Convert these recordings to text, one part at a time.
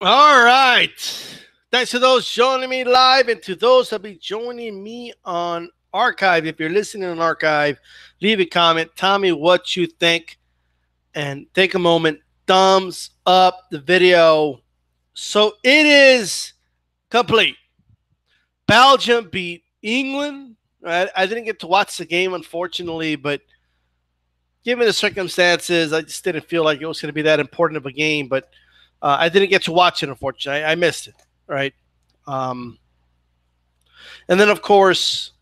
All right. Thanks to those joining me live and to those that be joining me on archive. If you're listening on archive, leave a comment. Tell me what you think and take a moment. Thumbs up the video. So it is complete. Belgium beat England. I didn't get to watch the game, unfortunately, but given the circumstances, I just didn't feel like it was going to be that important of a game. But I didn't get to watch it, unfortunately. I missed it, right? Um, and then, of course,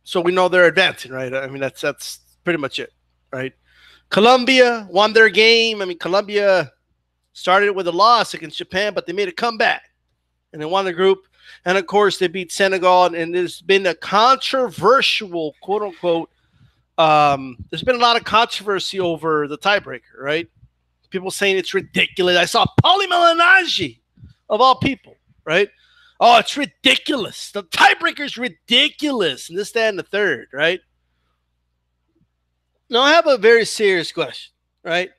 so we know they're advancing, right? I mean, that's pretty much it, right? Colombia won their game. I mean, Colombia started with a loss against Japan, but they made a comeback and they won the group. And of course, they beat Senegal. And there's been a controversial, quote unquote, there's been a lot of controversy over the tiebreaker, right? People saying it's ridiculous. I saw Paulie Malignaggi, of all people, right? Oh, it's ridiculous. The tiebreaker is ridiculous. And this, that, and the third, right? Now, I have a very serious question, right?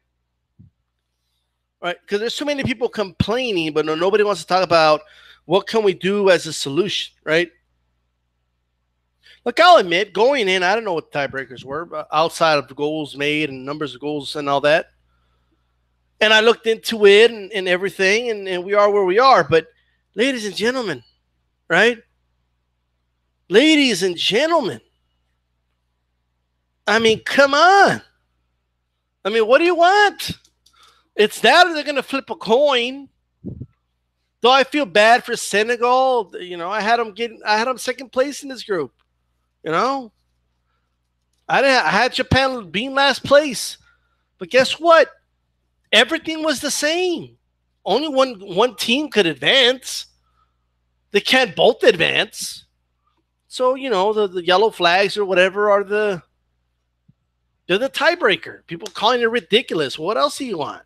Right? Because there's so many people complaining, but nobody wants to talk about what can we do as a solution, right? Look, I'll admit, going in, I don't know what tiebreakers were outside of the goals made and numbers of goals and all that. And I looked into it and everything, and we are where we are. But ladies and gentlemen, right? Ladies and gentlemen, I mean, come on. I mean, what do you want? It's that or they're going to flip a coin. Though I feel bad for Senegal. You know, I had them second place in this group. You know, I had Japan being last place. But guess what? Everything was the same. Only one team could advance. They can't both advance. So, you know, the yellow flags or whatever they're the tiebreaker. People calling it ridiculous. What else do you want?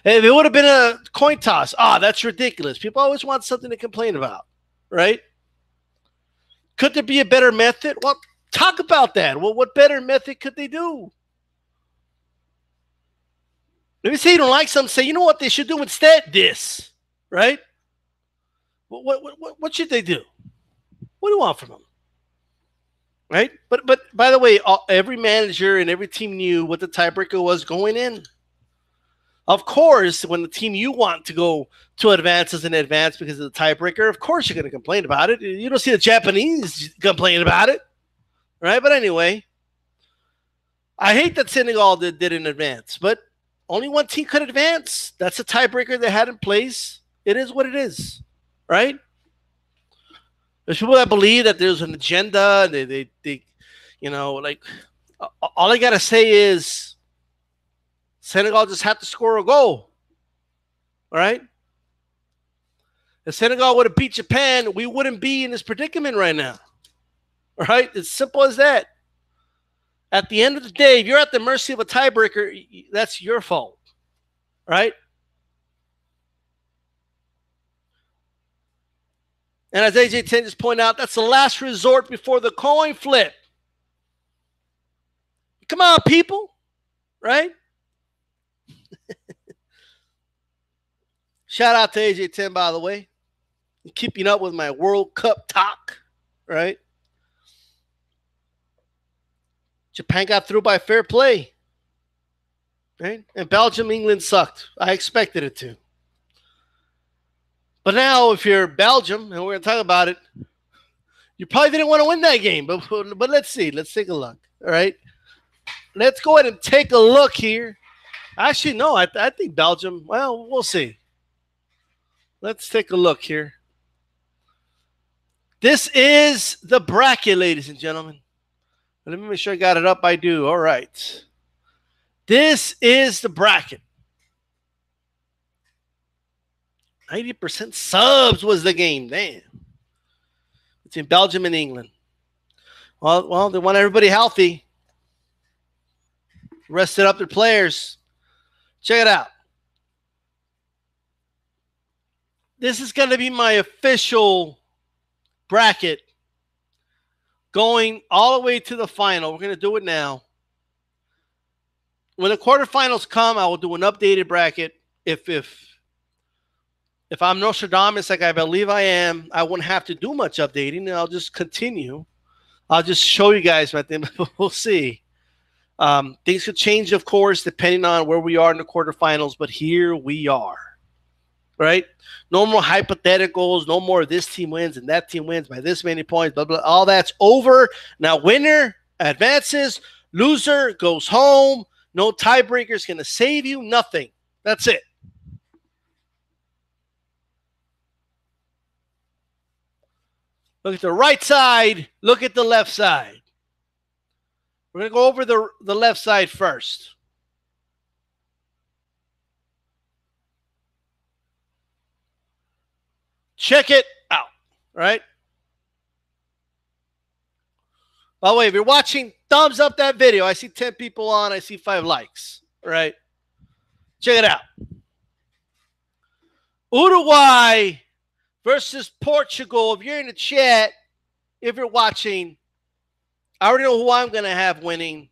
If it would have been a coin toss, that's ridiculous. People always want something to complain about, right? Could there be a better method? Well, talk about that. Well, what better method could they do? Maybe say you don't like something, say, you know what they should do instead? This, right? What should they do? What do you want from them? Right? But by the way, every manager and every team knew what the tiebreaker was going in. Of course, when the team you want to go to advance doesn't advance because of the tiebreaker, of course you're going to complain about it. You don't see the Japanese complain about it, right? But anyway, I hate that Senegal didn't advance, but only one team could advance. That's a tiebreaker they had in place. It is what it is, right? There's people that believe that there's an agenda. They you know, like all I got to say is Senegal just had to score a goal. All right? If Senegal would have beat Japan, we wouldn't be in this predicament right now. All right? It's simple as that. At the end of the day, if you're at the mercy of a tiebreaker, that's your fault. Right? And as AJ10 just pointed out, that's the last resort before the coin flip. Come on, people. Right? Shout out to AJ10, by the way. I'm keeping up with my World Cup talk, right? Japan got through by fair play, right? And Belgium, England sucked. I expected it to. But now, if you're Belgium, and we're going to talk about it, you probably didn't want to win that game. But let's see. Let's take a look, all right? Let's go ahead and take a look here. Actually, no, I think Belgium, well, we'll see. Let's take a look here. This is the bracket, ladies and gentlemen. Let me make sure I got it up. I do. All right. This is the bracket. 90% subs was the game. Damn. Between Belgium and England. Well, they want everybody healthy. Rested up their players. Check it out. This is going to be my official bracket going all the way to the final. We're going to do it now. When the quarterfinals come, I will do an updated bracket if If I'm Nostradamus, like I believe I am, I wouldn't have to do much updating, and I'll just continue. I'll just show you guys my thing, but we'll see. Things could change, of course, depending on where we are in the quarterfinals, but here we are, right? No more hypotheticals, no more this team wins and that team wins by this many points, blah, blah. All that's over. Now, winner advances, loser goes home. No tiebreaker is going to save you, nothing. That's it. Look at the right side, look at the left side. We're going to go over the left side first. Check it out, right? By the way, if you're watching, thumbs up that video. I see 10 people on. I see 5 likes, right? Check it out. Uruguay versus Portugal. If you're in the chat, if you're watching, I already know who I'm going to have winning.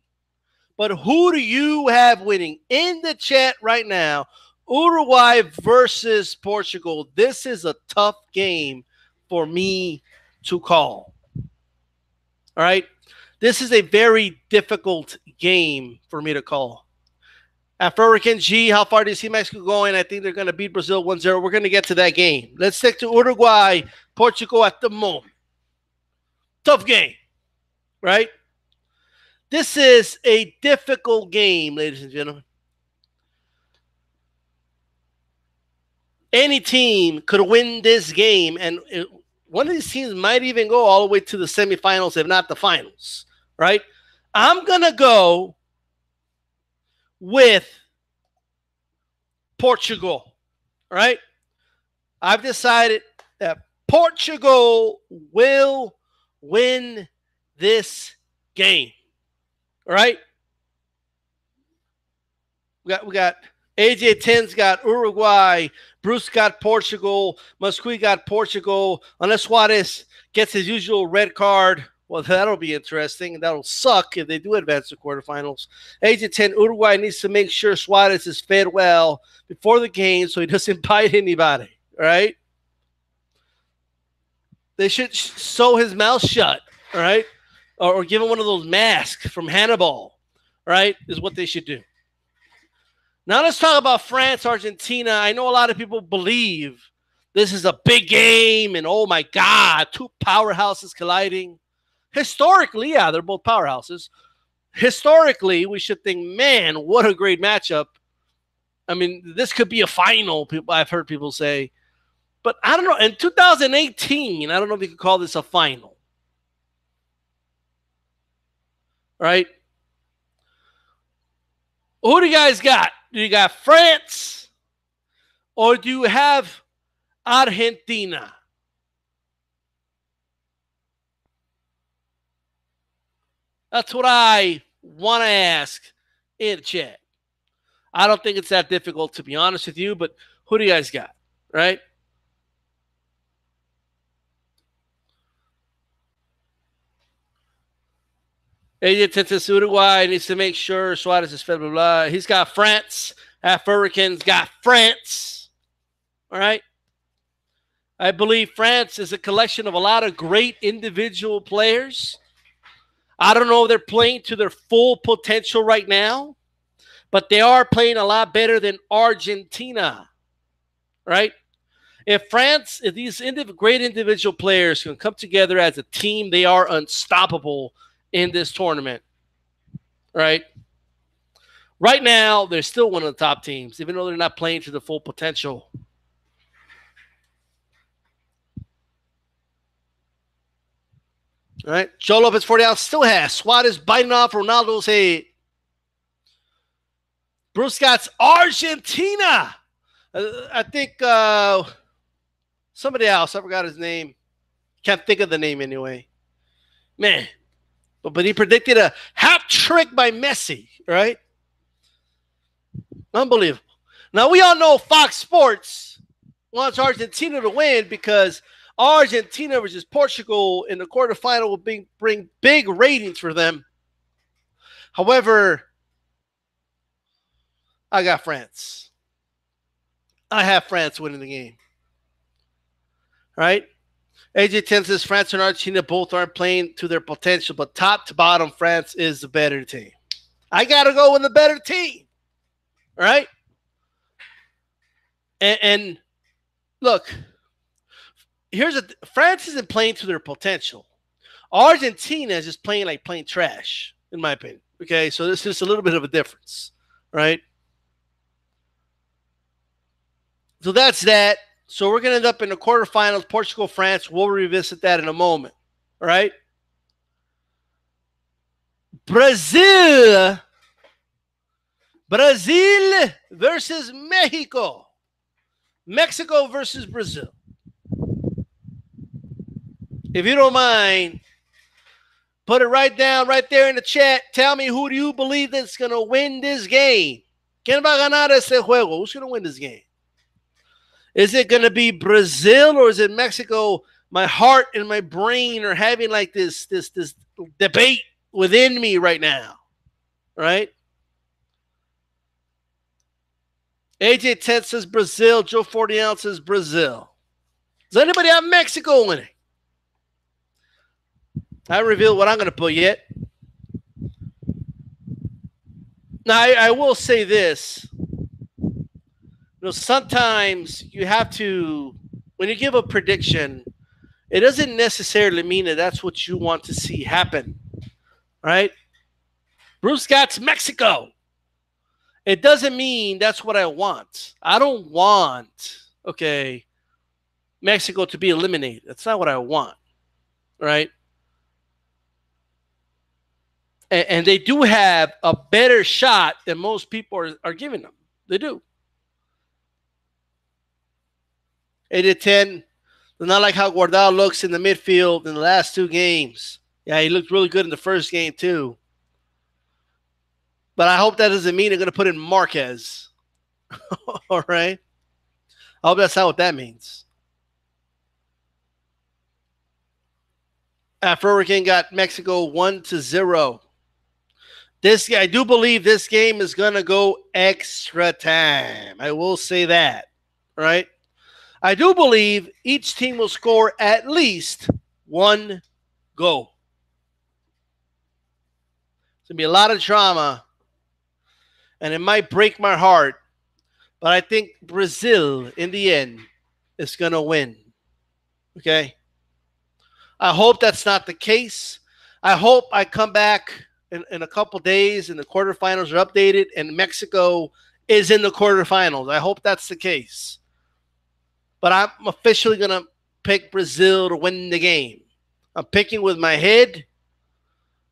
But who do you have winning? In the chat right now, Uruguay versus Portugal. This is a tough game for me to call. All right? This is a very difficult game for me to call. At Hurricane G, how far do you see Mexico going? I think they're going to beat Brazil 1-0. We're going to get to that game. Let's stick to Uruguay, Portugal at the moment. Tough game, right? This is a difficult game, ladies and gentlemen. Any team could win this game, and one of these teams might even go all the way to the semifinals, if not the finals, right? I'm going to go with Portugal, right? I've decided that Portugal will win this game, all right? We got AJ 10's got Uruguay, Bruce got Portugal, Musqui got Portugal. Unless Suarez gets his usual red card, well, that'll be interesting. That'll suck if they do advance to quarterfinals. AJ 10, Uruguay needs to make sure Suarez is fed well before the game so he doesn't bite anybody, all right? They should sew his mouth shut, all right? Or give him one of those masks from Hannibal, right, is what they should do. Now let's talk about France, Argentina. I know a lot of people believe this is a big game and, oh, my God, 2 powerhouses colliding. Historically, yeah, they're both powerhouses. Historically, we should think, man, what a great matchup. I mean, this could be a final, I've heard people say. But I don't know. In 2018, I don't know if you could call this a final. Right? Who do you guys got? Do you got France or do you have Argentina? That's what I want to ask in the chat. I don't think it's that difficult, to be honest with you, but who do you guys got, right? AJ Tentis Uruguay needs to make sure Suarez is fed, blah, blah. He's got France. Half Hurricanes got France. All right. I believe France is a collection of a lot of great individual players. I don't know if they're playing to their full potential right now, but they are playing a lot better than Argentina, right? If France, if these great individual players can come together as a team, they are unstoppable in this tournament, right? Right now, they're still one of the top teams, even though they're not playing to the full potential. All right, Joe Lopez 40 ounce still has Suarez biting off Ronaldo's head. Bruce Scott's Argentina. I think somebody else, I forgot his name. Can't think of the name anyway. Man. But he predicted a hat trick by Messi, right? Unbelievable. Now, we all know Fox Sports wants Argentina to win because Argentina versus Portugal in the quarterfinal will bring big ratings for them. However, I got France. I have France winning the game. right? AJ10 says France and Argentina both aren't playing to their potential, but top to bottom, France is the better team. I got to go with the better team, right? And look, France isn't playing to their potential. Argentina is just playing like plain trash, in my opinion. Okay, so this is a little bit of a difference, right? So that's that. So we're going to end up in the quarterfinals, Portugal, France. We'll revisit that in a moment, all right? Brazil versus Mexico. Mexico versus Brazil. If you don't mind, put it right down right there in the chat. Tell me, who do you believe that's going to win this game? ¿Quién va a ganar ese juego? Who's going to win this game? Is it going to be Brazil or is it Mexico? My heart and my brain are having like this debate within me right now, right? AJ 10 says Brazil. Joe 40 ounce says Brazil. Does anybody have Mexico winning? I haven't revealed what I'm going to put yet. Now, I will say this. You know, sometimes you have to, when you give a prediction, it doesn't necessarily mean that that's what you want to see happen, right? Bruce Scott's Mexico. It doesn't mean that's what I want. I don't want, okay, Mexico to be eliminated. That's not what I want, right? And they do have a better shot than most people are giving them. They do. 8-10. Not like how Guardado looks in the midfield in the last two games. Yeah, he looked really good in the first game too. But I hope that doesn't mean they're going to put in Marquez. All right? I hope that's not what that means. Afro Hurricane got Mexico 1-0. I do believe this game is going to go extra time. I will say that. All right? I do believe each team will score at least one goal. It's going to be a lot of drama, and it might break my heart, but I think Brazil, in the end, is going to win. Okay? I hope that's not the case. I hope I come back in a couple days and the quarterfinals are updated and Mexico is in the quarterfinals. I hope that's the case. But I'm officially going to pick Brazil to win the game. I'm picking with my head,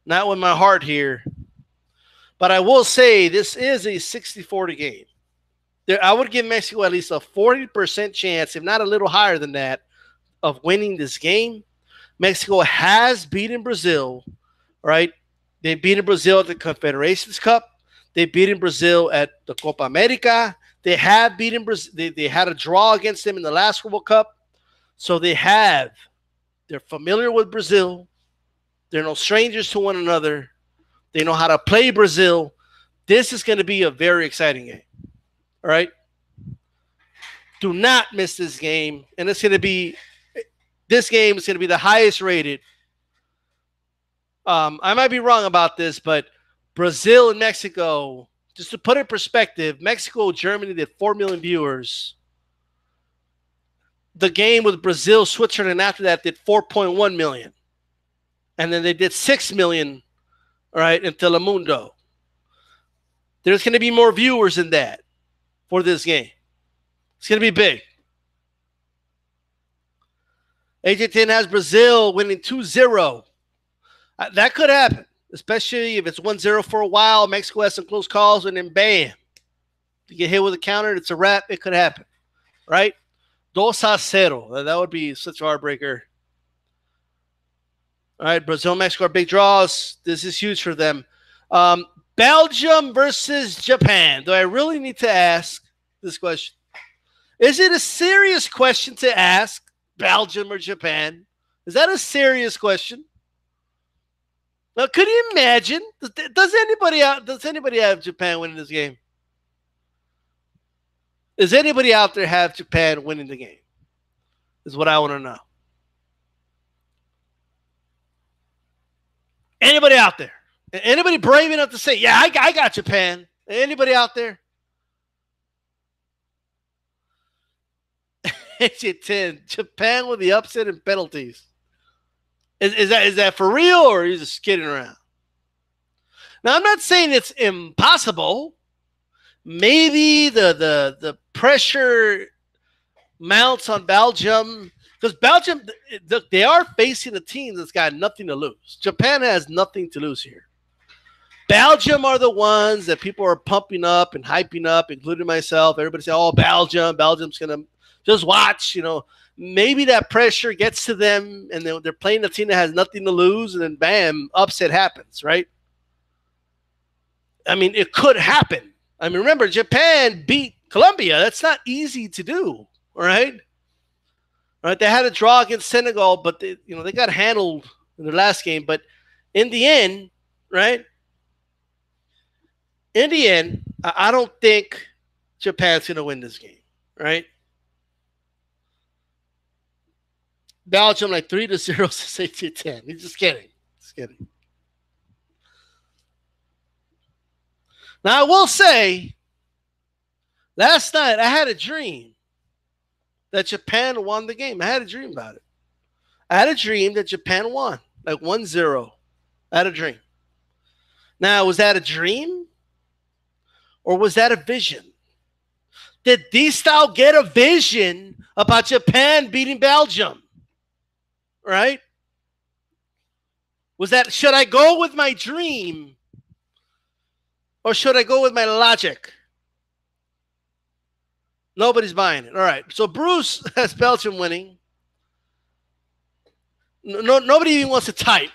not with my heart here. But I will say this is a 60-40 game. I would give Mexico at least a 40% chance, if not a little higher than that, of winning this game. Mexico has beaten Brazil, right? They beat Brazil at the Confederations Cup. They beat Brazil at the Copa America. They have beaten Brazil. They had a draw against them in the last World Cup. So they're familiar with Brazil. They're no strangers to one another. They know how to play Brazil. This is going to be a very exciting game. All right? Do not miss this game. And this game is going to be the highest rated. I might be wrong about this, but Brazil and Mexico, just to put it in perspective, Mexico, Germany did 4 million viewers. The game with Brazil, Switzerland after that did 4.1 million. And then they did 6 million, all right, in Telemundo. There's going to be more viewers than that for this game. It's going to be big. AJ10 has Brazil winning 2-0. That could happen, especially if it's 1-0 for a while. Mexico has some close calls, and then bam, you get hit with a counter. It's a wrap. It could happen, right? 2-0. That would be such a heartbreaker. All right, Brazil, Mexico are big draws. This is huge for them. Belgium versus Japan. Do I really need to ask this question? Is it a serious question to ask, Belgium or Japan? Is that a serious question? Now, could you imagine? Does anybody have Japan winning this game? Does anybody out there have Japan winning the game? is what I want to know. Anybody out there? Anybody brave enough to say, yeah, I got Japan? Anybody out there? AJ10, Japan with the upset and penalties. Is that for real, or are you just kidding around? Now, I'm not saying it's impossible. Maybe the pressure mounts on Belgium, because Belgium, they are facing a team that's got nothing to lose. Japan has nothing to lose here. Belgium are the ones that people are pumping up and hyping up, including myself. Everybody say, oh, Belgium's going to just watch, you know. Maybe that pressure gets to them, and they're playing a team that has nothing to lose, and then bam, upset happens, right? I mean, it could happen. I mean, remember, Japan beat Colombia. That's not easy to do, all right? All right, they had a draw against Senegal, but they got handled in the last game. But in the end, right? In the end, I don't think Japan's going to win this game, right? Belgium like 3-0 to 6-10. He's just kidding. Just kidding. Now, I will say, last night I had a dream that Japan won the game. I had a dream about it. I had a dream that Japan won, like 1-0. I had a dream. Now, was that a dream? Or was that a vision? Did D-Style get a vision about Japan beating Belgium? Right? Should I go with my dream? Or should I go with my logic? Nobody's buying it. All right. So Bruce has Belgium winning. Nobody even wants to type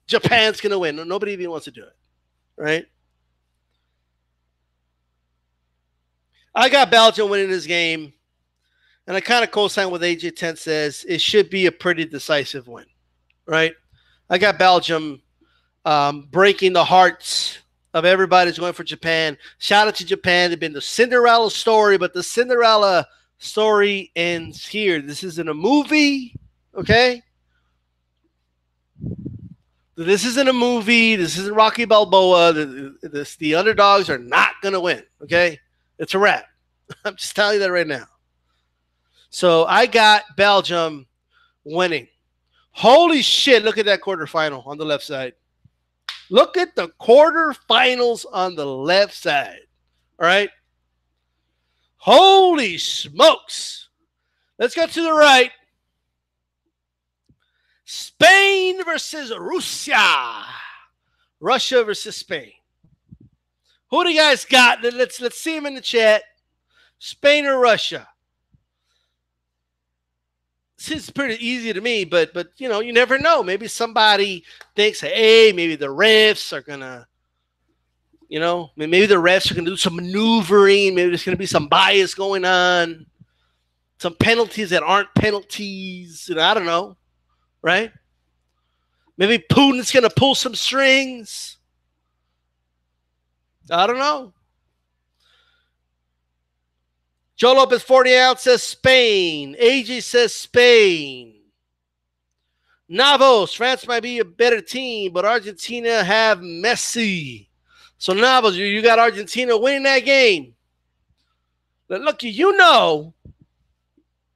Japan's going to win. Nobody even wants to do it. Right? I got Belgium winning this game. And I kind of co-sign what AJ10 says. It should be a pretty decisive win. Right? I got Belgium breaking the hearts of everybody who's going for Japan. Shout out to Japan. They've been the Cinderella story, but the Cinderella story ends here. This isn't a movie, okay? This isn't a movie. This isn't Rocky Balboa. The underdogs are not going to win, okay? It's a wrap. I'm just telling you that right now. So I got Belgium winning. Holy shit, look at that quarterfinal on the left side. Look at the quarterfinals on the left side. All right. Holy smokes. Let's go to the right. Spain versus Russia. Russia versus Spain. Who do you guys got? Let's see them in the chat. Spain or Russia? It's pretty easy to me, but you know, you never know. Maybe somebody thinks, hey, maybe the refs are gonna, you know, maybe the refs are gonna do some maneuvering. Maybe there's gonna be some bias going on, some penalties that aren't penalties. You know, I don't know, right? Maybe Putin's gonna pull some strings. I don't know. Joe Lopez 40 ounce says Spain. AJ says Spain. Navos, France might be a better team, but Argentina have Messi. So Navos, you got Argentina winning that game. But look, you know,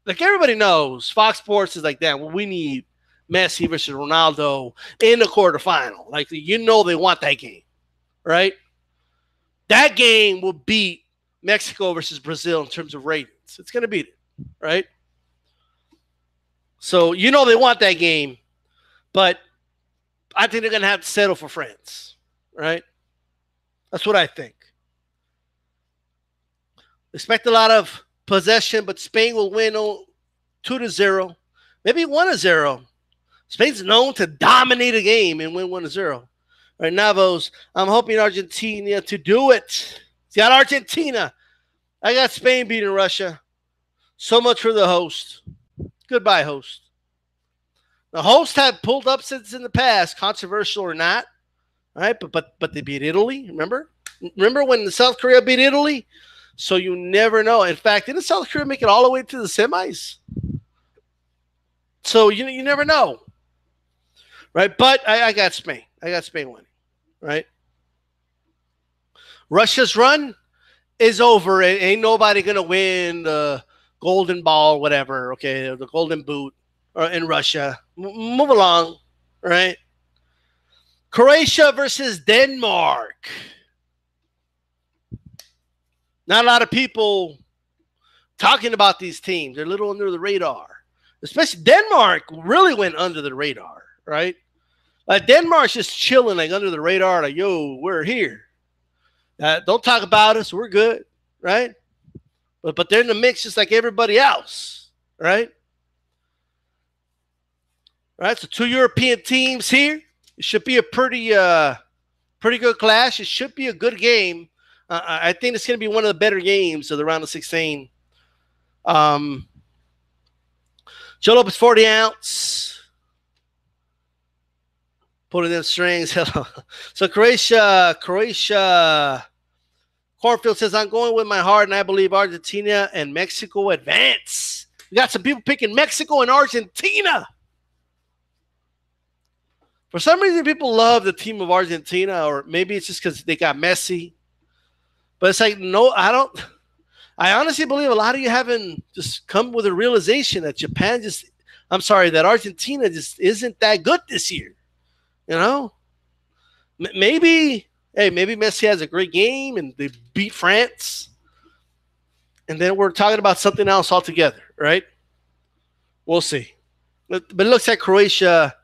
like everybody knows, Fox Sports is like that. Well, we need Messi versus Ronaldo in the quarterfinal. Like, you know, they want that game, right? That game will beat Mexico versus Brazil in terms of ratings. It's going to beat it, right? So, you know, they want that game, but I think they're going to have to settle for France, right? That's what I think. Expect a lot of possession, but Spain will win 2-0, maybe 1-0. Spain's known to dominate a game and win 1-0. All right, Navos, I'm hoping Argentina to do it. Got Argentina. I got Spain beating Russia. So much for the host. Goodbye, host. The hosts have pulled upsets in the past, controversial or not. All right, but they beat Italy. Remember when South Korea beat Italy? So you never know. In fact, didn't South Korea make it all the way to the semis? So you never know, right? But I got Spain. I got Spain winning, right? Russia's run is over. Ain't nobody gonna win the golden ball, whatever. Okay, the golden boot, in Russia. Move along, right? Croatia versus Denmark. Not a lot of people talking about these teams. They're a little under the radar. Especially Denmark really went under the radar, right? Denmark's just chilling like under the radar, like, yo, we're here. Don't talk about us. We're good, right? But they're in the mix just like everybody else, right? Right. So 2 European teams here. It should be a pretty good clash. It should be a good game. I think it's going to be one of the better games of the round of 16. Joe Lopez 40 ounce. Pulling them strings. So Croatia. Cornfield says, I'm going with my heart, and I believe Argentina and Mexico advance. We got some people picking Mexico and Argentina. For some reason, people love the team of Argentina, or maybe it's just because they got Messi. But it's like, no, I don't. I honestly believe a lot of you haven't just come with a realization that that Argentina just isn't that good this year. You know? Maybe Messi has a great game and they beat France. And then we're talking about something else altogether, right? We'll see. But it looks like Croatia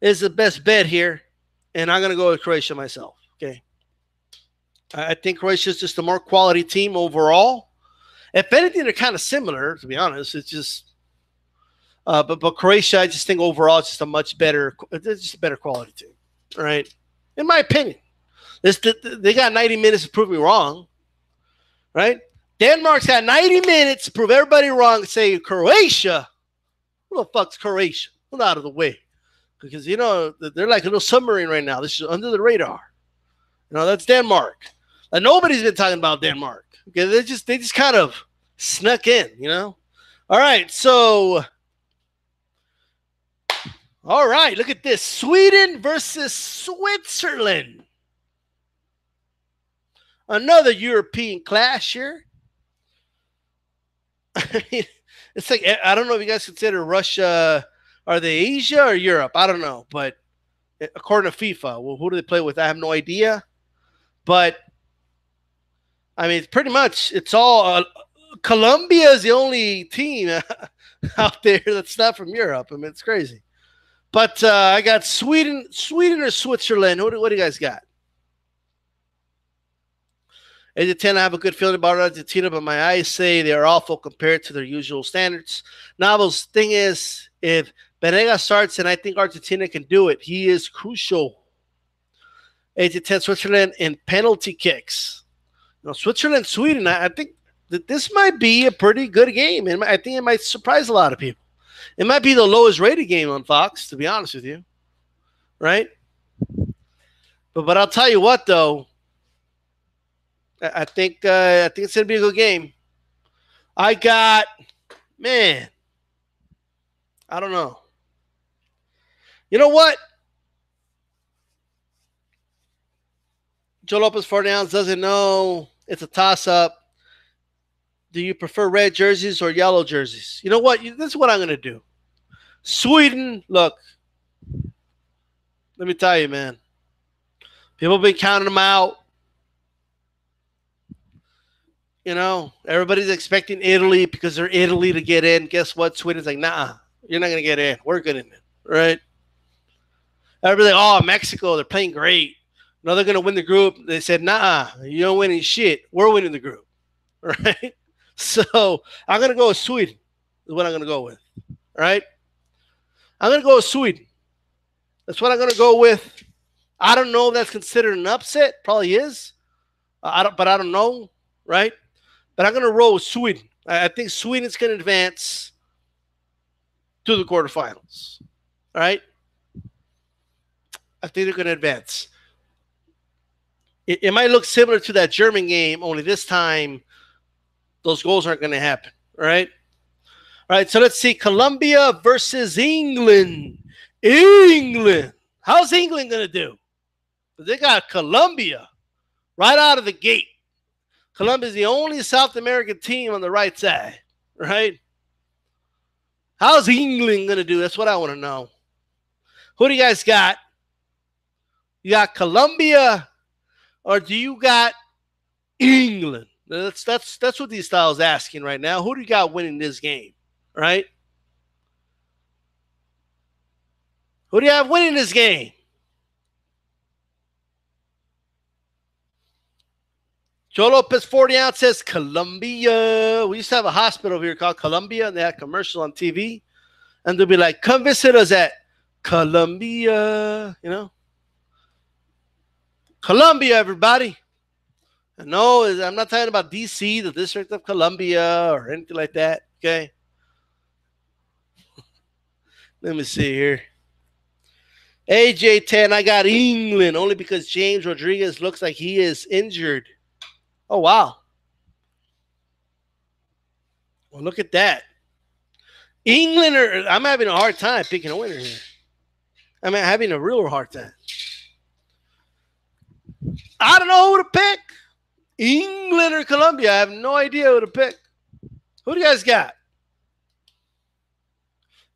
is the best bet here. And I'm going to go with Croatia myself, okay? I think Croatia is just a more quality team overall. If anything, they're kind of similar, to be honest. It's just, but Croatia, I just think overall, it's just a better quality team, right? In my opinion, they got 90 minutes to prove me wrong, right? Denmark's got 90 minutes to prove everybody wrong. Say Croatia, who the fuck's Croatia? Get out of the way, because they're like a little submarine right now. This is under the radar. That's Denmark. Nobody's been talking about Denmark. Okay, they just kind of snuck in, All right, so look at this. Sweden versus Switzerland. Another European clash here. I mean, it's like, I don't know if you guys consider Russia, are they Asia or Europe? I don't know, but according to FIFA, well, who do they play with? I have no idea. But I mean, pretty much it's all Colombia is the only team out there that's not from Europe. I mean, it's crazy. But I got Sweden or Switzerland. What do you guys got? 8-10, I have a good feeling about Argentina, but my eyes say they are awful compared to their usual standards. Novel's thing is, if Benega starts, and I think Argentina can do it, he is crucial. 8-10, Switzerland in penalty kicks. Switzerland, Sweden, I think that this might be a pretty good game. And I think it might surprise a lot of people. It might be the lowest rated game on Fox, to be honest with you. Right? But I'll tell you what, though. I think it's going to be a good game. I don't know. You know what? Joe Lopez 40 ounce doesn't know. It's a toss-up. Do you prefer red jerseys or yellow jerseys? You know what? This is what I'm going to do. Sweden, look. Let me tell you, man. People have been counting them out. Everybody's expecting Italy because they're Italy to get in. Guess what? Sweden's like, nah, you're not going to get in. We're good in it, right? Everybody's like, oh, Mexico, they're playing great. No, they're going to win the group. They said, nah, you don't win any shit. We're winning the group, right? So I'm going to go with Sweden is what I'm going to go with, right? I'm going to go with Sweden. That's what I'm going to go with. I don't know if that's considered an upset. Probably is. But I don't know, right? But I'm going to roll with Sweden. I think Sweden's going to advance to the quarterfinals. All right? I think they're going to advance. It might look similar to that German game, only this time those goals aren't going to happen. All right? All right, so let's see. Colombia versus England. England. How's England going to do? They got Colombia right out of the gate. Colombia is the only South American team on the right side, right? How's England going to do? That's what I want to know. Who do you guys got? You got Colombia, or do you got England? That's what these styles asking right now. Who do you got winning this game, right? Who do you have winning this game? Joe Lopez 40 ounce says Colombia. We used to have a hospital over here called Colombia, and they had a commercial on TV. And they'll be like, come visit us at Colombia, you know. Colombia, everybody. No, I'm not talking about D.C., the District of Columbia, or anything like that, okay? Let me see here. AJ10, I got England, only because James Rodriguez looks like he is injured. Oh, wow. Well, look at that. England, I'm having a hard time picking a winner here. I'm having a real hard time. I don't know who to pick. England or Colombia. I have no idea who to pick. Who do you guys got?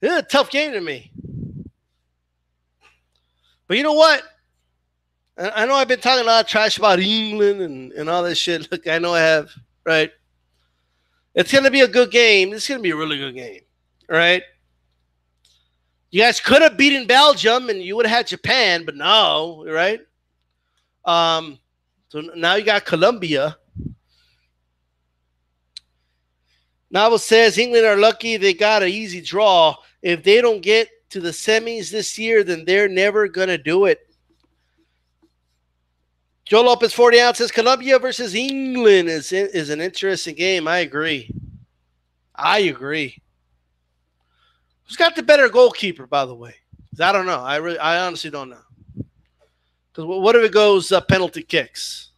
This is a tough game to me. But you know what? I know I've been talking a lot of trash about England and all this shit. Look, I know I have, right? It's going to be a good game. It's going to be a really good game, right? You guys could have beaten Belgium and you would have had Japan, but no, right? So now you got Colombia. Novel says England are lucky they got an easy draw. If they don't get to the semis this year, then they're never going to do it. Joe Lopez 40 ounce says Colombia versus England is an interesting game. I agree. Who's got the better goalkeeper, by the way? I don't know. I honestly don't know. Because what if it goes penalty kicks?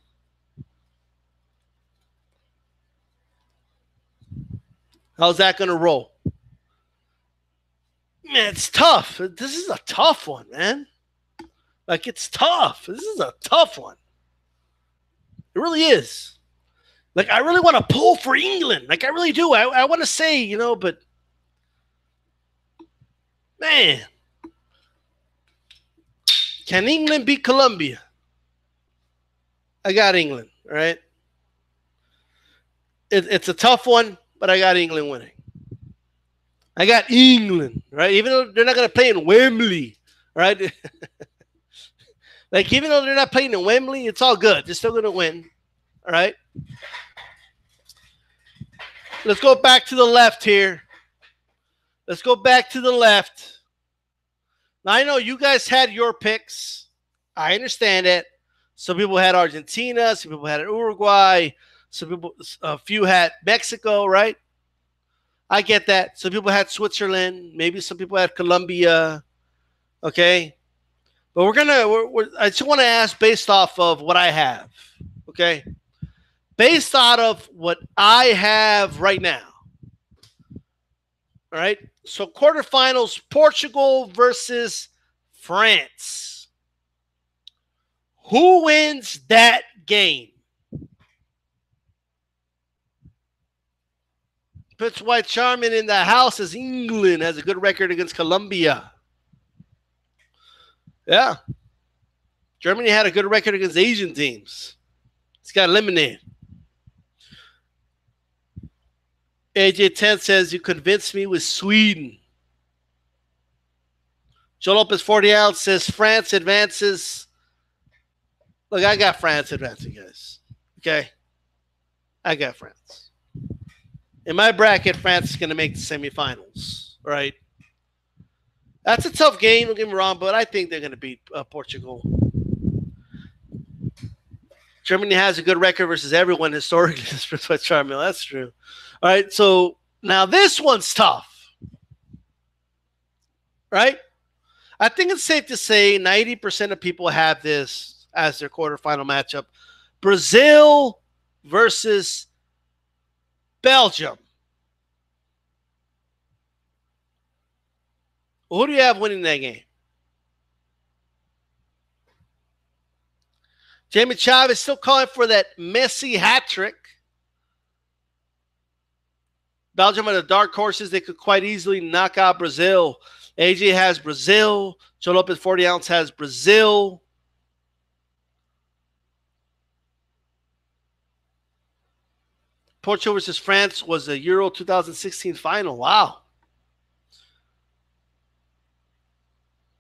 How's that going to roll? Man, it's tough. This is a tough one, man. Like, it's tough. This is a tough one. It really is. Like, I really want to pull for England. Like, I really do. I want to say, you know, but man, can England beat Colombia? I got England, right? It's a tough one, but I got England winning. I got England, right? Even though they're not going to play in Wembley, right? Like, even though they're not playing in Wembley, it's all good. They're still going to win, all right? Let's go back to the left here. Let's go back to the left. Now, I know you guys had your picks. I understand it. Some people had Argentina. Some people had Uruguay. A few had Mexico, right? I get that. Some people had Switzerland. Maybe some people had Colombia. Okay? But I just want to ask based off of what I have. Okay? Based out of what I have right now. All right? So quarterfinals, Portugal versus France. Who wins that game? Puts White Charmin in the house as England has a good record against Colombia. Yeah. Germany had a good record against Asian teams. It's got eliminated. AJ10 says, you convinced me with Sweden. Joe Lopez 40 ounce says, France advances. Look, I got France advancing, guys. Okay? I got France. In my bracket, France is going to make the semifinals, right? That's a tough game, don't get me wrong, but I think they're going to beat Portugal. Germany has a good record versus everyone historically. That's true. All right, so now this one's tough, right? I think it's safe to say 90% of people have this as their quarterfinal matchup. Brazil versus Belgium. Who do you have winning that game? Jamie Chavez still calling for that Messi hat trick. Belgium are the dark horses. They could quite easily knock out Brazil. AJ has Brazil. Joe Lopez 40 ounce has Brazil. Portugal versus France was the Euro 2016 final. Wow.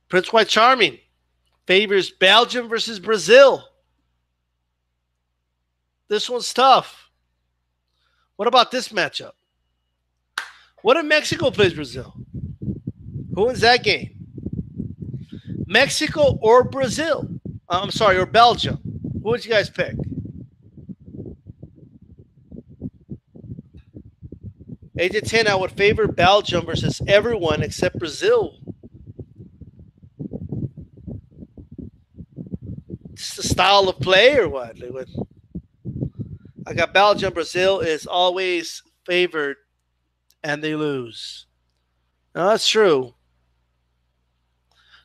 Prince White Charming favors Belgium versus Brazil. This one's tough. What about this matchup? What if Mexico plays Brazil? Who wins that game? Mexico or Brazil? I'm sorry, or Belgium. Who would you guys pick? AJ 10, I would favor Belgium versus everyone except Brazil. Just the style of play or what? I got Belgium. Brazil is always favored and they lose. No, that's true.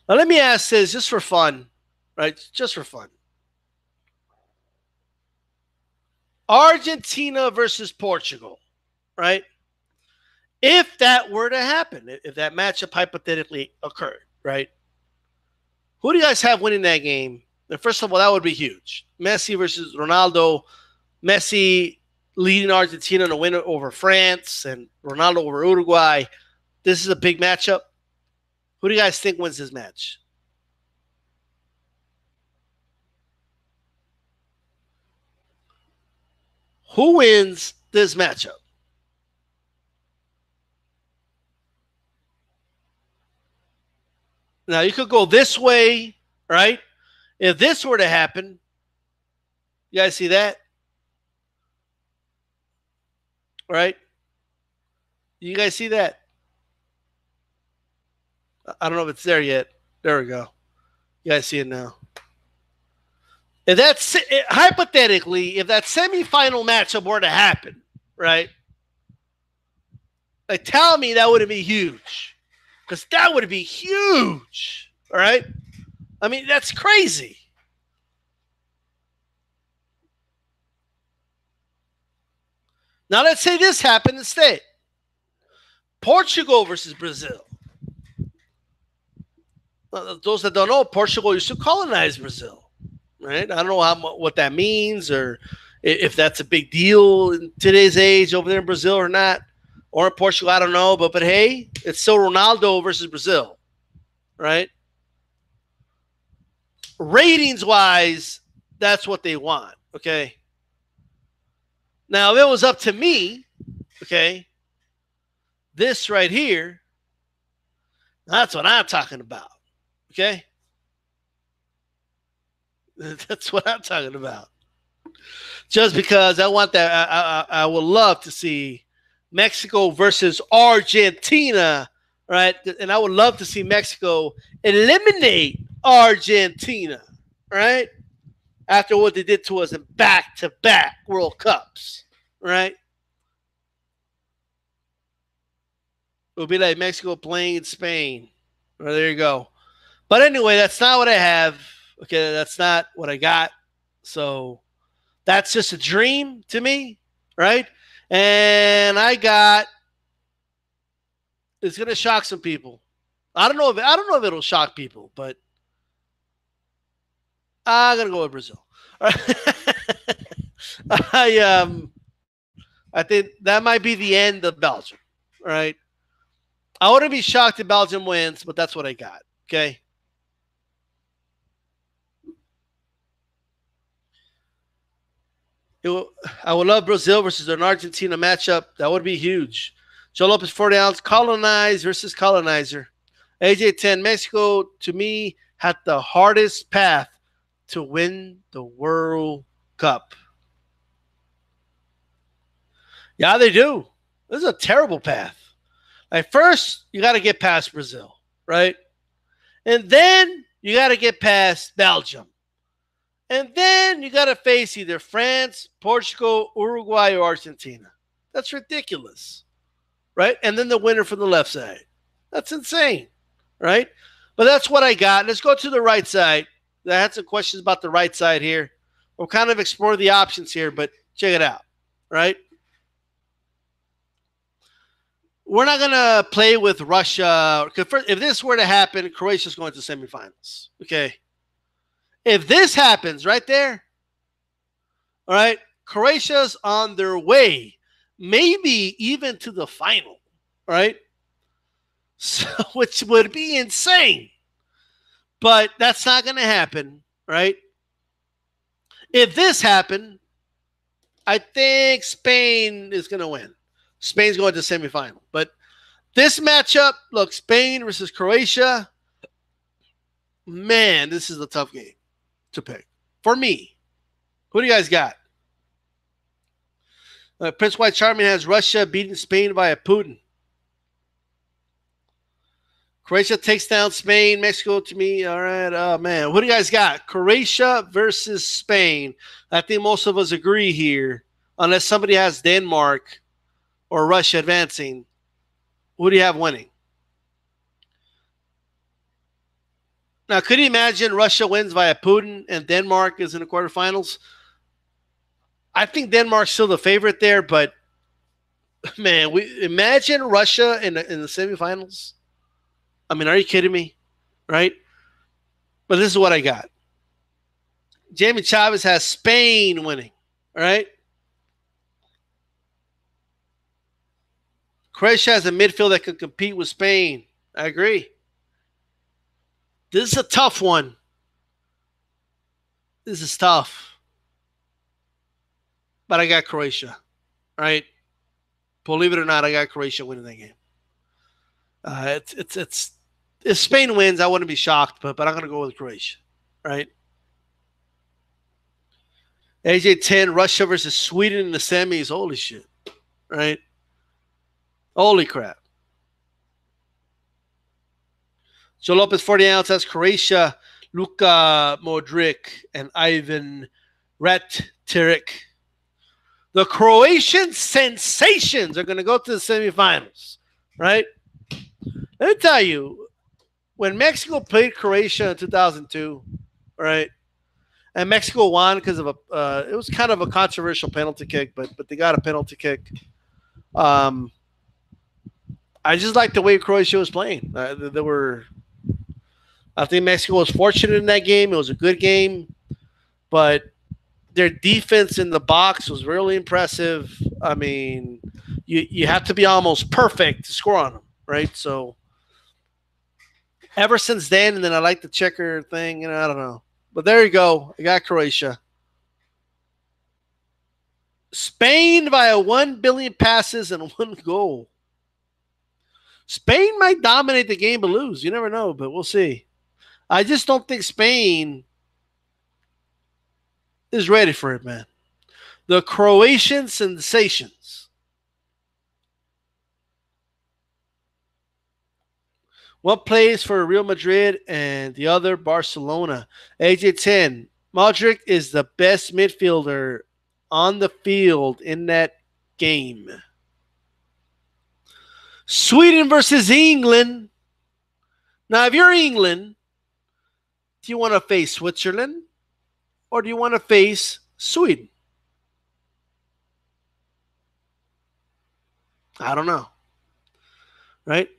Now let me ask this just for fun, right? Just for fun. Argentina versus Portugal, right? If that were to happen, if that matchup hypothetically occurred, right? Who do you guys have winning that game? And first of all, that would be huge. Messi versus Ronaldo. Messi leading Argentina to win over France and Ronaldo over Uruguay. This is a big matchup. Who do you guys think wins this match? Who wins this matchup? Now, you could go this way, right? If this were to happen, you guys see that? Right? You guys see that? I don't know if it's there yet. There we go. You guys see it now. If that's hypothetically, if that semifinal matchup were to happen, right? Like, tell me that would be huge, because that would be huge. All right. I mean, that's crazy. Now let's say this happened instead. Portugal versus Brazil. Those that don't know, Portugal used to colonize Brazil, right? I don't know what that means or if that's a big deal in today's age over there in Brazil or not, or in Portugal, I don't know. But hey, it's still Ronaldo versus Brazil, right? Ratings-wise, that's what they want, okay? Now, if it was up to me, okay, this right here, that's what I'm talking about. Okay? That's what I'm talking about. Just because I want that, I would love to see Mexico versus Argentina, right? And I would love to see Mexico eliminate Argentina, right? After what they did to us in back-to-back World Cups, right? It would be like Mexico playing Spain. Well, there you go. But anyway, that's not what I have. Okay, that's not what I got. So that's just a dream to me, right? And I got, it's gonna shock some people. I don't know if it'll shock people, but I'm gonna go with Brazil. I think that might be the end of Belgium. All right. I wouldn't be shocked if Belgium wins, but that's what I got. Okay. I would love Brazil versus an Argentina matchup. That would be huge. Joe Lopez 40 ounce, colonize versus colonizer. AJ 10, Mexico to me had the hardest path to win the World Cup. Yeah, they do. This is a terrible path. Like, first, you got to get past Brazil, right? And then you got to get past Belgium. And then you got to face either France, Portugal, Uruguay, or Argentina. That's ridiculous, right? And then the winner from the left side. That's insane. right? But that's what I got. Let's go to the right side. I had some questions about the right side here. We'll kind of explore the options here, but check it out, right? We're not going to play with Russia. If this were to happen, Croatia's going to semifinals. Okay. If this happens right there, all right, Croatia's on their way, maybe even to the final, right? So, which would be insane. But that's not going to happen, right? If this happened, I think Spain is going to win. Spain's going to the semifinal. But this matchup, look, Spain versus Croatia, man, this is a tough game to pick. For me, who do you guys got? Prince White Charming has Russia beating Spain via Putin. Croatia takes down Spain. Mexico to me. All right. Oh, man. What do you guys got? Croatia versus Spain. I think most of us agree here, unless somebody has Denmark or Russia advancing. Who do you have winning? Now, could you imagine Russia wins via Putin and Denmark is in the quarterfinals? I think Denmark's still the favorite there, but man, imagine Russia in the semifinals. I mean, are you kidding me? Right? But this is what I got. Jamie Chavez has Spain winning. All right? Croatia has a midfield that can compete with Spain. I agree. This is a tough one. This is tough. But I got Croatia. All right? Believe it or not, I got Croatia winning that game. If Spain wins, I wouldn't be shocked, but I'm going to go with Croatia, right? AJ10, Russia versus Sweden in the semis. Holy shit, right? Holy crap. Joe Lopez, 40 ounce, has Croatia, Luka Modric, and Ivan Rakitic. The Croatian sensations are going to go to the semifinals, right? Let me tell you, when Mexico played Croatia in 2002, right, and Mexico won because of it was kind of a controversial penalty kick, but they got a penalty kick. I just like the way Croatia was playing. I think Mexico was fortunate in that game. It was a good game, but their defense in the box was really impressive. I mean, you have to be almost perfect to score on them, right? So ever since then, and then I like the checker thing, I don't know. But there you go. I got Croatia. Spain via 1 billion passes and 1 goal. Spain might dominate the game but lose. You never know, but we'll see. I just don't think Spain is ready for it, man. The Croatian sensations. One plays for Real Madrid and the other Barcelona. AJ10. Modric is the best midfielder on the field in that game. Sweden versus England. Now, if you're England, do you want to face Switzerland or do you want to face Sweden? I don't know. Right?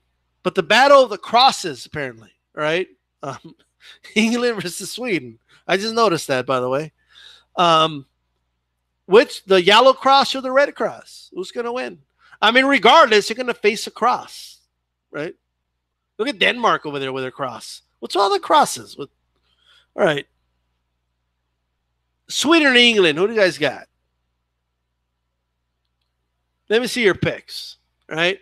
But the battle of the crosses, apparently, right? England versus Sweden. I just noticed that, by the way. Which, the yellow cross or the red cross? Who's going to win? I mean, regardless, you're going to face a cross, right? Look at Denmark over there with their cross. What's all the crosses? All right. Sweden and England, who do you guys got? Let me see your picks, right?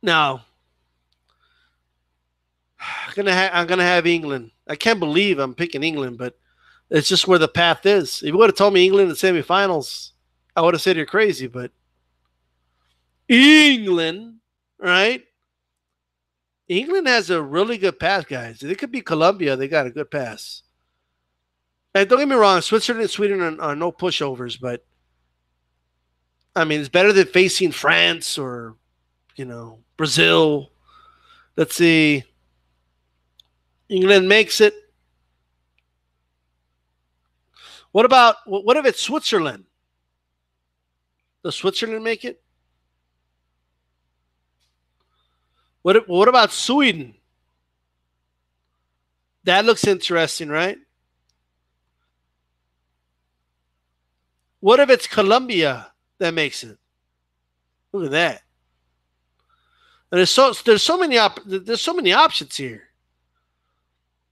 Now, I'm gonna have England. I can't believe I'm picking England, but it's just where the path is. If you would have told me England in the semifinals, I would have said you're crazy. But England, right? England has a really good path, guys. It could be Colombia. They got a good pass. And don't get me wrong, Switzerland and Sweden are no pushovers, but I mean, it's better than facing France or, Brazil. Let's see. England makes it. What if it's Switzerland? Does Switzerland make it? What about Sweden? That looks interesting, right? What if it's Colombia that makes it? Look at that. And there's so many options here.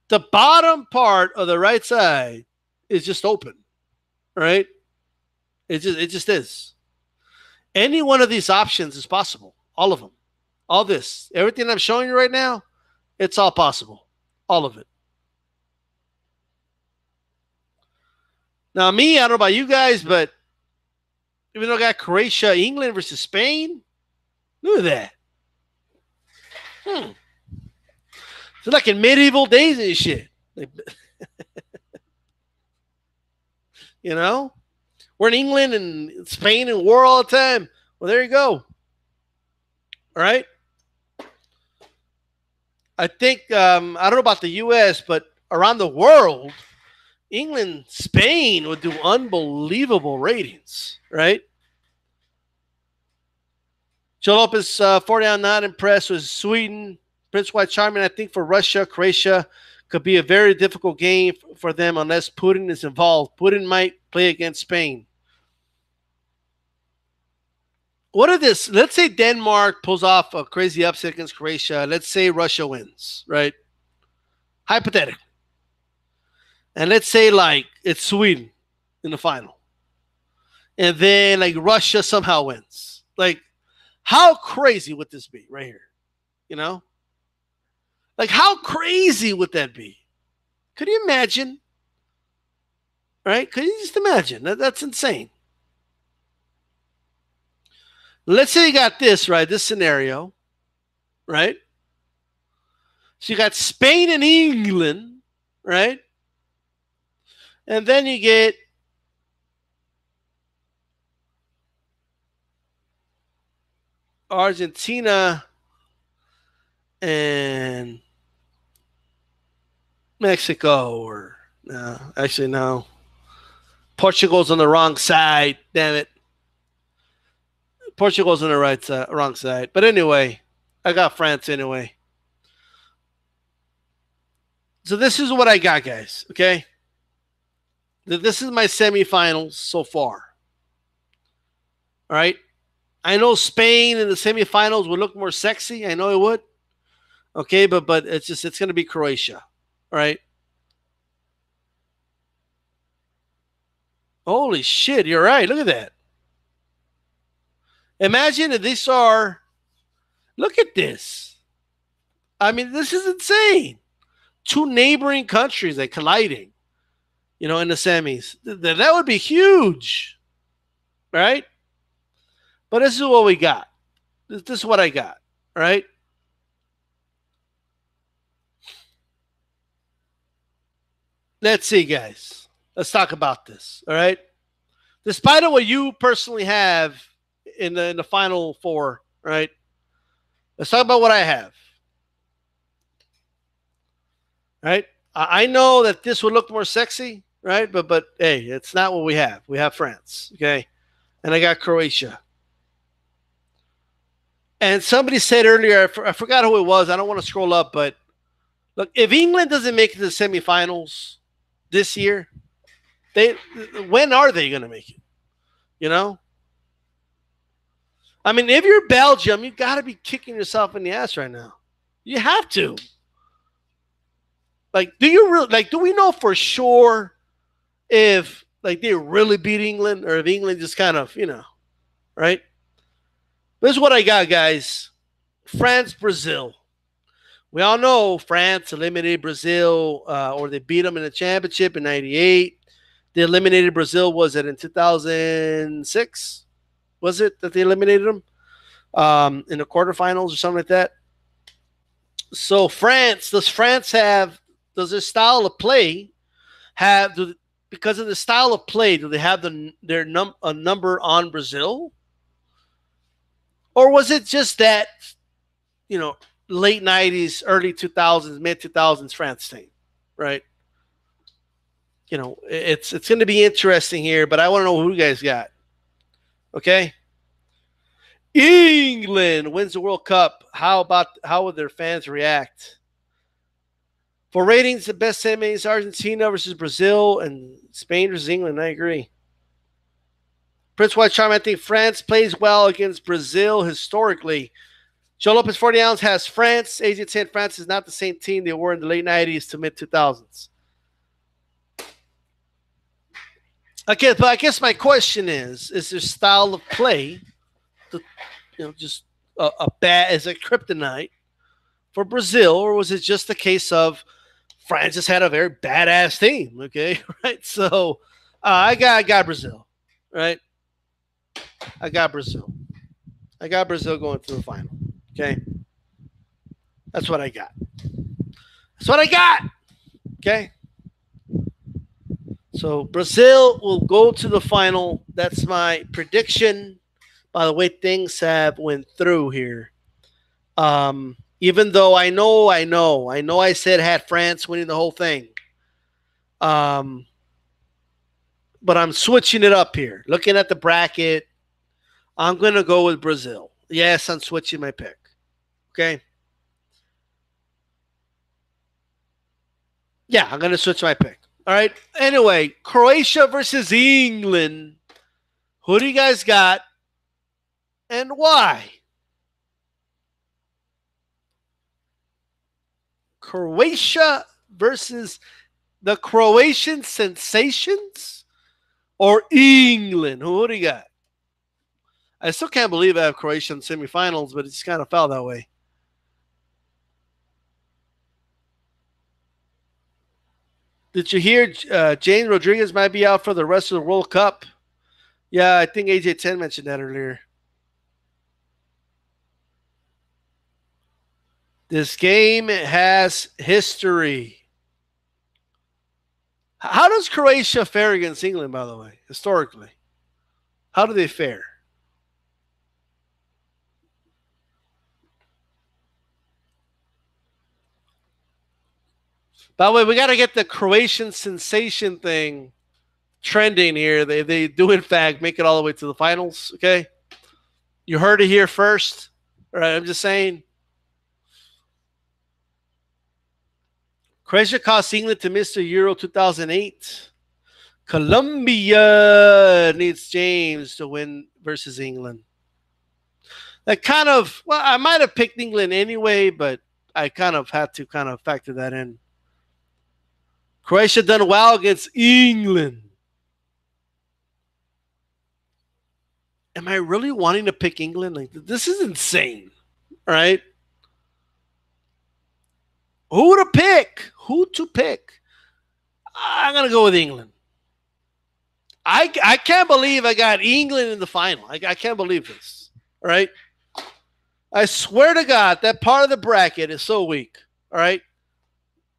The bottom part of the right side is just open, right? It just is. Any one of these options is possible. All of them. All this. Everything I'm showing you right now, it's all possible. All of it. Now, me, I don't know about you guys, but even though I got Croatia, England versus Spain, look at that. It's like in medieval days and shit. We're in England and Spain and war all the time. Well, there you go. All right. I think, I don't know about the U.S., but around the world, England, Spain would do unbelievable ratings, right? Joe Lopez, 40 on not impressed with Sweden. Prince White Charming, I think for Russia, Croatia could be a very difficult game for them unless Putin is involved. Putin might play against Spain. What if this? Let's say Denmark pulls off a crazy upset against Croatia. Let's say Russia wins, right? Hypothetically. And let's say it's Sweden in the final. And then Russia somehow wins. How crazy would this be right here? How crazy would that be? Could you imagine? Right? Could you just imagine? That's insane. Let's say you got this, right? This scenario, right? So you got Spain and England, right? And then you get Argentina and Mexico, or no, actually no. Portugal's on the wrong side. Damn it. Portugal's on the right side, wrong side. But anyway, I got France anyway. So this is what I got, guys. Okay. This is my semifinals so far. All right. I know Spain in the semifinals would look more sexy. I know it would. Okay, but it's going to be Croatia. All right. Holy shit, you're right. Look at that. Imagine if these are, look at this. I mean, this is insane. Two neighboring countries colliding, in the semis. That would be huge, right? But this is what we got. This is what I got, right? Let's see, guys. Let's talk about this, all right? Despite of what you personally have in the final four, right? Let's talk about what I have. Right? I know that this would look more sexy, right? But hey, it's not what we have. We have France, okay? And I got Croatia. And somebody said earlier, I forgot who it was. I don't want to scroll up, but look, if England doesn't make it to the semifinals this year, when are they going to make it? I mean, if you're Belgium, you got to be kicking yourself in the ass right now. You have to. Do we know for sure if they really beat England, or if England just kind of, right? This is what I got, guys. France, Brazil. We all know France eliminated Brazil, or they beat them in the championship in '98. They eliminated Brazil, was it in 2006? Was it that they eliminated them in the quarterfinals or something like that? So France, does their style of play because of the style of play, do they have a number on Brazil? Or was it just that, you know, late 90s, early 2000s, mid 2000s France team, right? You know, it's going to be interesting here, but I want to know who you guys got. Okay? England wins the World Cup. How would their fans react? For ratings, the best semi is Argentina versus Brazil and Spain versus England. I agree. Prince White Charm, I think France plays well against Brazil historically. Joe Lopez 40 ounce has France. AJ10 France is not the same team they were in the late 90s to mid 2000s. Okay, but I guess my question is their style of play, just a bad as a kryptonite for Brazil, or was it just a case of France just had a very badass team? Okay, right. So I got Brazil, right? I got Brazil. I got Brazil going to the final. Okay, that's what I got. That's what I got. Okay. So Brazil will go to the final. That's my prediction. By the way, things have went through here. Even though I know I said had France winning the whole thing. But I'm switching it up here. Looking at the bracket, I'm going to go with Brazil. Yes, I'm switching my pick. Okay. Yeah, I'm going to switch my pick. All right. Anyway, Croatia versus England. Who do you guys got and why? Croatia versus the Croatian Sensations or England? Who do you got? I still can't believe I have Croatia in semifinals, but it just kind of fell that way. Did you hear James Rodriguez might be out for the rest of the World Cup? Yeah, I think AJ10 mentioned that earlier. This game has history. How does Croatia fare against England, by the way, historically? How do they fare? By the way, we got to get the Croatian sensation thing trending here. They do, in fact, make it all the way to the finals, okay? You heard it here first. All right, I'm just saying. Croatia cost England to miss the Euro 2008. Colombia needs James to win versus England. That kind of, well, I might have picked England anyway, but I kind of had to kind of factor that in. Croatia done well against England. Am I really wanting to pick England? Like, this is insane, right? Who to pick? Who to pick? I'm going to go with England. I can't believe I got England in the final. I can't believe this, all right? I swear to God, that part of the bracket is so weak, all right?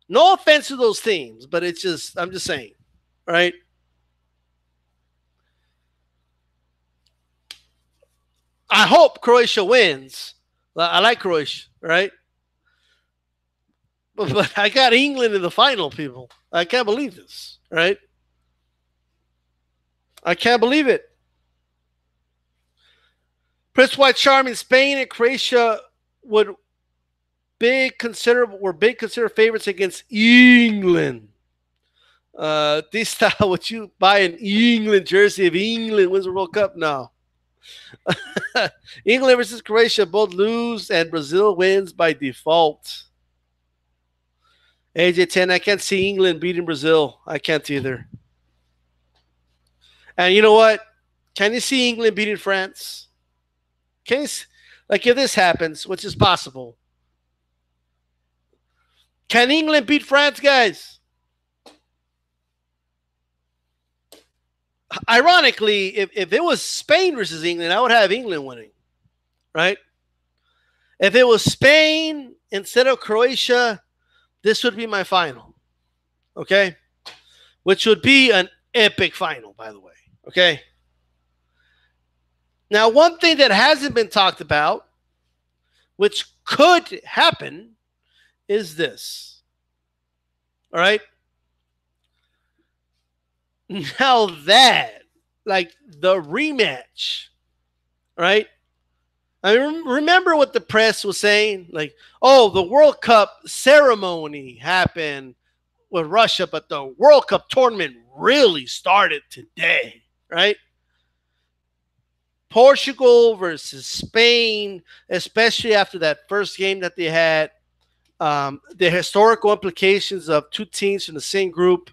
No offense to those teams, but it's just, I'm just saying, right? I hope Croatia wins. I like Croatia, right? But I got England in the final, people. I can't believe this, right? I can't believe it. Prince White Charm in Spain and Croatia were big considered favorites against England. This style, would you buy an England jersey if England wins the World Cup? No. England versus Croatia both lose and Brazil wins by default. AJ10, I can't see England beating Brazil. I can't either. And you know what? Can you see England beating France? Can you, like, if this happens, which is possible, can England beat France, guys? Ironically, if it was Spain versus England, I would have England winning, right? If it was Spain instead of Croatia, this would be my final, okay? Which would be an epic final, by the way, okay? Now, one thing that hasn't been talked about, which could happen, is this. All right. Now that, like the rematch, right? I remember what the press was saying, like, oh, the World Cup ceremony happened with Russia, but the World Cup tournament really started today, right? Portugal versus Spain, especially after that first game that they had, the historical implications of two teams from the same group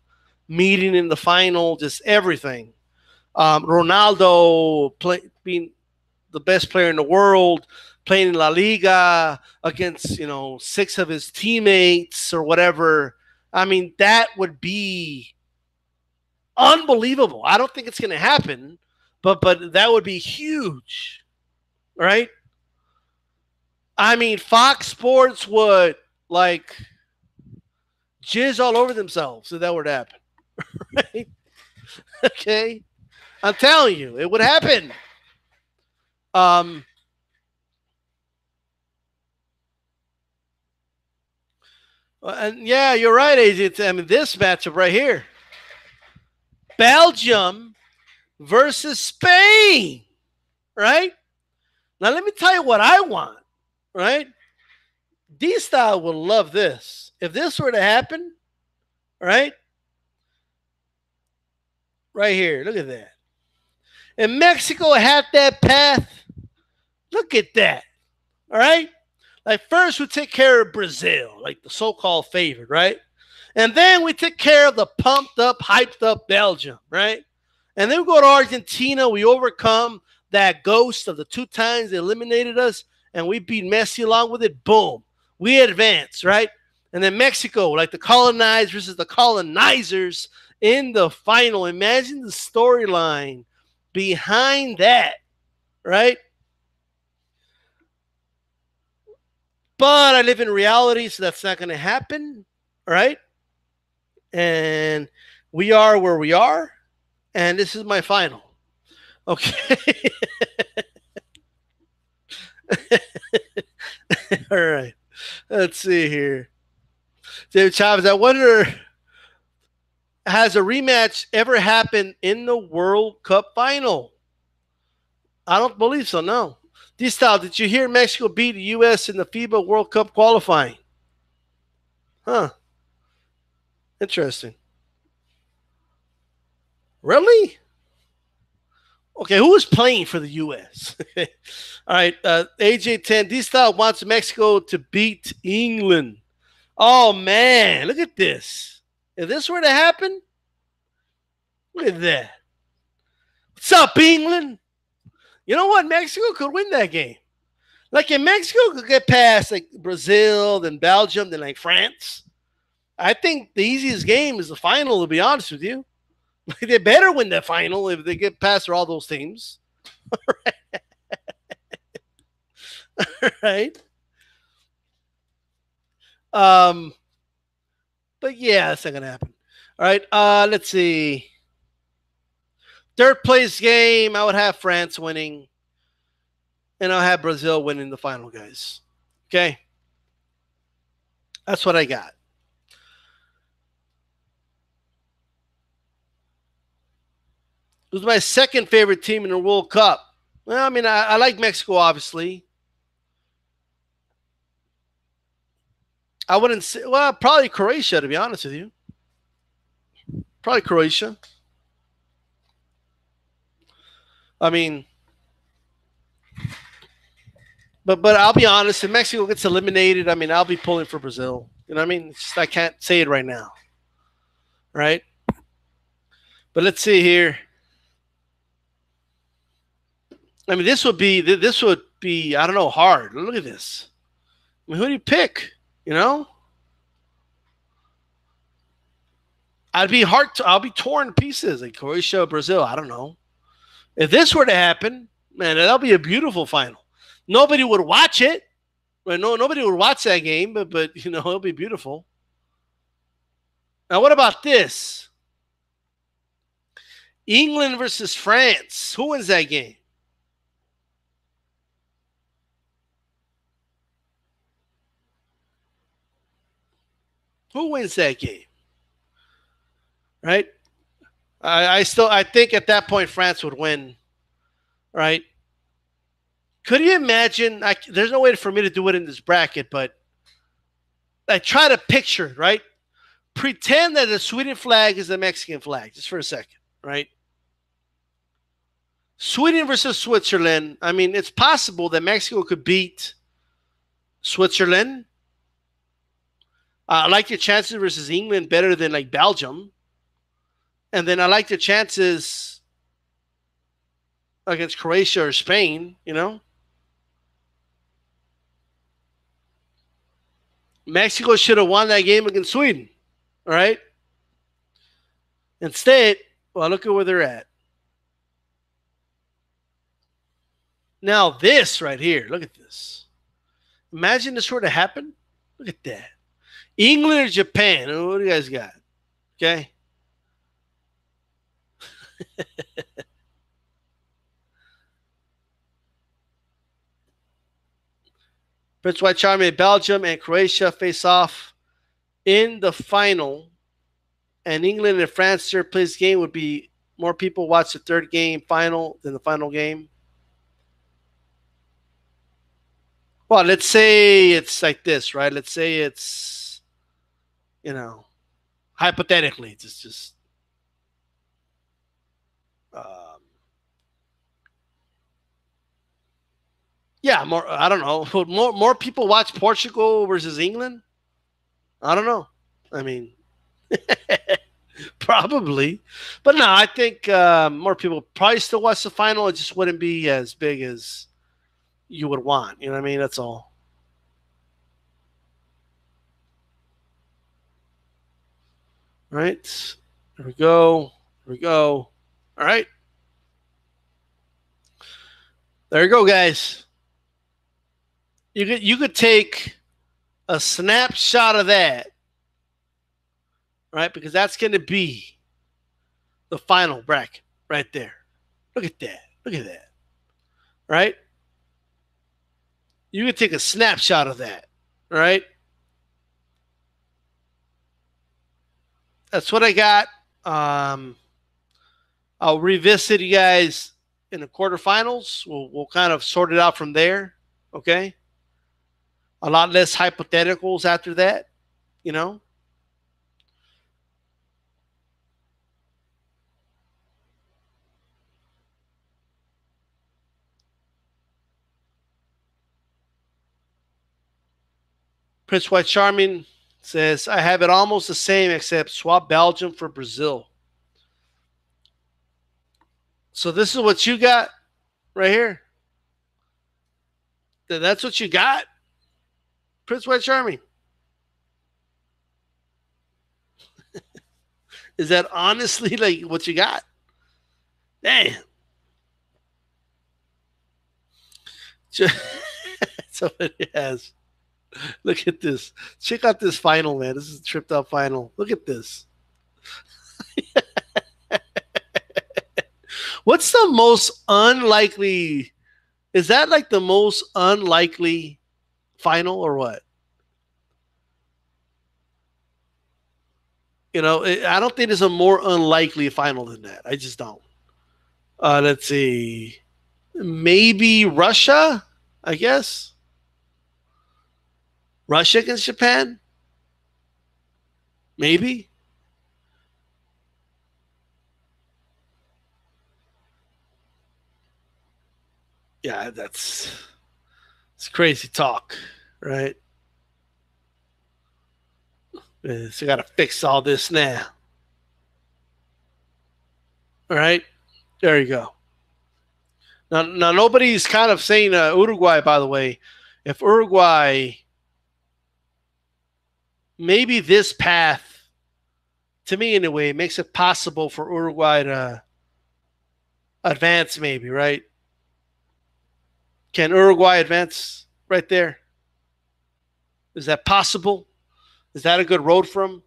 meeting in the final, just everything. Ronaldo being the best player in the world, playing in La Liga against, 6 of his teammates or whatever. I mean, that would be unbelievable. I don't think it's going to happen, but that would be huge, right? I mean, Fox Sports would like jizz all over themselves if that were to happen, right? Okay, I'm telling you, it would happen. And yeah, you're right, AJ. I mean, this matchup right here, Belgium versus Spain, right? Now, let me tell you what I want, right? D-Style will love this. If this were to happen, right? Right here, look at that. And Mexico had that path. Look at that, all right? Like, first we take care of Brazil, like the so-called favorite, right? And then we take care of the pumped up, hyped up Belgium, right? And then we go to Argentina. We overcome that ghost of the 2 times they eliminated us, and we beat Messi along with it. Boom. We advance, right? And then Mexico, like the colonized versus the colonizers in the final. Imagine the storyline behind that, right? But I live in reality, so that's not going to happen, right? And we are where we are, and this is my final. Okay. All right. Let's see here. David Chavez, I wonder, has a rematch ever happened in the World Cup final? I don't believe so, no. D-Style, did you hear Mexico beat the U.S. in the FIBA World Cup qualifying? Huh. Interesting. Really? Okay, who is playing for the U.S.? All right, AJ10, D-Style wants Mexico to beat England. Oh, man, look at this. If this were to happen, look at that. What's up, England? You know what? Mexico could win that game. Like, if Mexico could get past like Brazil, then Belgium, then like France, I think the easiest game is the final, to be honest with you. Like, they better win the final if they get past all those teams. Right? But yeah, that's not gonna happen. All right. Let's see. Third place game, I would have France winning, and I'll have Brazil winning the final, guys. Okay. That's what I got. It was my second favorite team in the World Cup. Well, I mean, I like Mexico, obviously. I wouldn't say, well, probably Croatia, to be honest with you. Probably Croatia. I mean, but I'll be honest, if Mexico gets eliminated, I mean, I'll be pulling for Brazil. You know what I mean? It's just, I can't say it right now. Right? But let's see here. I mean, this would be I don't know, hard. Look at this. I mean, who do you pick? You know? I'll be torn to pieces, like Croatia, Brazil. I don't know. If this were to happen, man, that'll be a beautiful final. Nobody would watch it. Right? No, nobody would watch that game, but it'll be beautiful. Now, what about this? England versus France. Who wins that game? Who wins that game? Right? I think at that point France would win. Right? Could you imagine? There's no way for me to do it in this bracket, but I try to picture it, right? Pretend that the Sweden flag is the Mexican flag, just for a second, right? Sweden versus Switzerland. I mean, it's possible that Mexico could beat Switzerland. I like your chances versus England better than like Belgium. And then I like the chances against Croatia or Spain, you know? Mexico should have won that game against Sweden, all right? Instead, well, look at where they're at. Now, this right here, look at this. Imagine this were to happen. Look at that. England or Japan? What do you guys got? Okay. Prince White Charming, Belgium and Croatia face off in the final. And England and France, third place game, would be more people watch the third game final than the final game. Well, let's say it's like this, right? Let's say it's, hypothetically, just yeah, more. I don't know. Would more people watch Portugal versus England? I don't know. I mean, probably, but no, I think more people probably still watch the final. It just wouldn't be as big as you would want. You know what I mean? That's all. Right. There we go. There we go. All right. There you go, guys. You could take a snapshot of that, right? Because that's going to be the final bracket right there. Look at that. Look at that. Right? You could take a snapshot of that, right? That's what I got. I'll revisit you guys in the quarterfinals. We'll kind of sort it out from there. Okay. A lot less hypotheticals after that, you know. Prince White Charming says, I have it almost the same except swap Belgium for Brazil. So this is what you got right here. That's what you got, Prince White Charming. Is that honestly like what you got? Damn. So it has. Look at this. Check out this final, man. This is a tripped out final. Look at this. What's the most unlikely? Is that like the most unlikely final or what? I don't think there's a more unlikely final than that. I just don't. Let's see. Maybe Russia, I guess. Russia against Japan? Maybe. Yeah, it's crazy talk, right? So I got to fix all this now. All right, there you go. Now nobody's kind of saying Uruguay. By the way, if Uruguay, maybe this path, to me anyway, makes it possible for Uruguay to advance. Maybe, right? Can Uruguay advance right there? Is that possible? Is that a good road for them?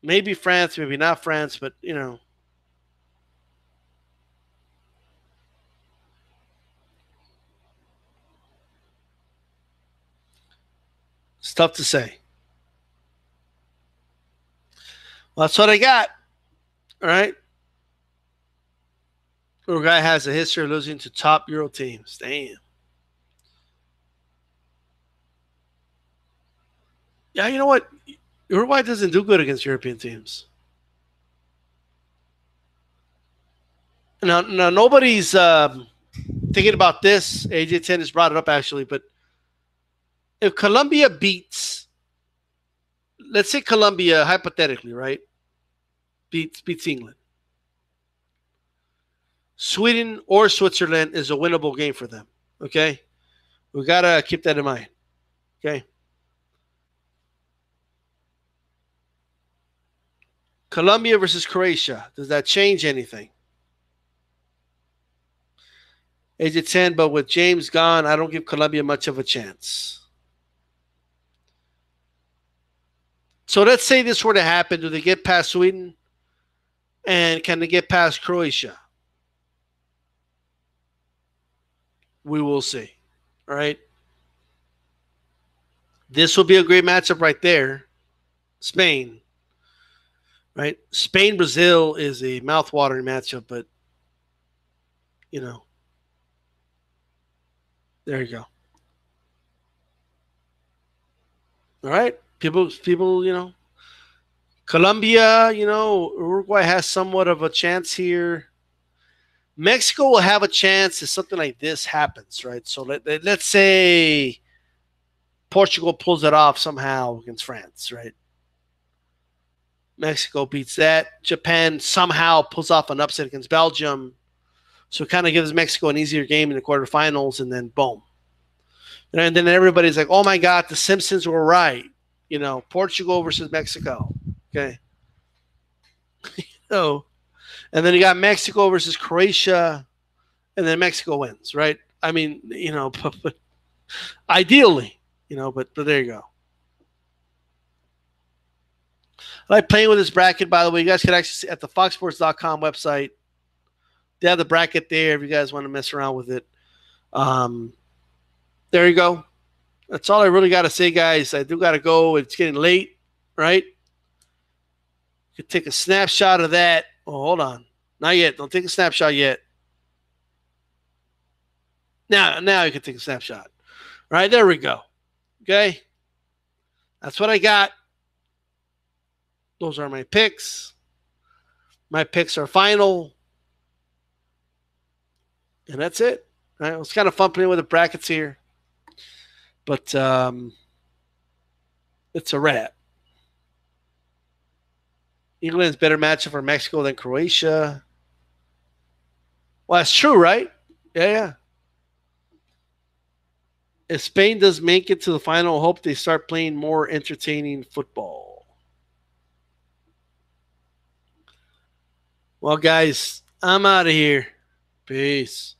Maybe France, maybe not France, but it's tough to say. Well, that's what I got. All right. Uruguay has a history of losing to top Euro teams. Damn. Yeah, you know what? Uruguay doesn't do good against European teams. Now nobody's thinking about this. AJ10 has brought it up actually, but if Colombia beats, let's say Colombia hypothetically, right, beats England, Sweden or Switzerland is a winnable game for them. Okay, we gotta keep that in mind. Okay, Colombia versus Croatia. Does that change anything? AJ10, but with James gone, I don't give Colombia much of a chance. So let's say this were to happen. Do they get past Sweden? And can they get past Croatia? We will see. All right. This will be a great matchup right there. Spain. Right? Spain Brazil is a mouth-watering matchup, but you know, there you go. All right. People, Colombia, Uruguay has somewhat of a chance here. Mexico will have a chance if something like this happens, right? So let's say Portugal pulls it off somehow against France, right? Mexico beats that. Japan somehow pulls off an upset against Belgium. So it kind of gives Mexico an easier game in the quarterfinals, and then boom. And then everybody's like, oh my God, the Simpsons were right. Portugal versus Mexico. Okay. So, and then you got Mexico versus Croatia, and then Mexico wins, right? I mean, but ideally, but there you go. I like playing with this bracket, by the way. You guys can access it at the foxsports.com website. They have the bracket there if you guys want to mess around with it. There you go. That's all I really got to say, guys. I do got to go. It's getting late, right? You can take a snapshot of that. Oh, hold on. Not yet. Don't take a snapshot yet. Now you can take a snapshot. All right, there we go. Okay. That's what I got. Those are my picks. My picks are final. And that's it. All right, it was kind of fun playing with the brackets here. But it's a wrap. England's better matchup for Mexico than Croatia. Well, that's true, right? Yeah. If Spain does make it to the final, I hope they start playing more entertaining football. Well, guys, I'm out of here. Peace.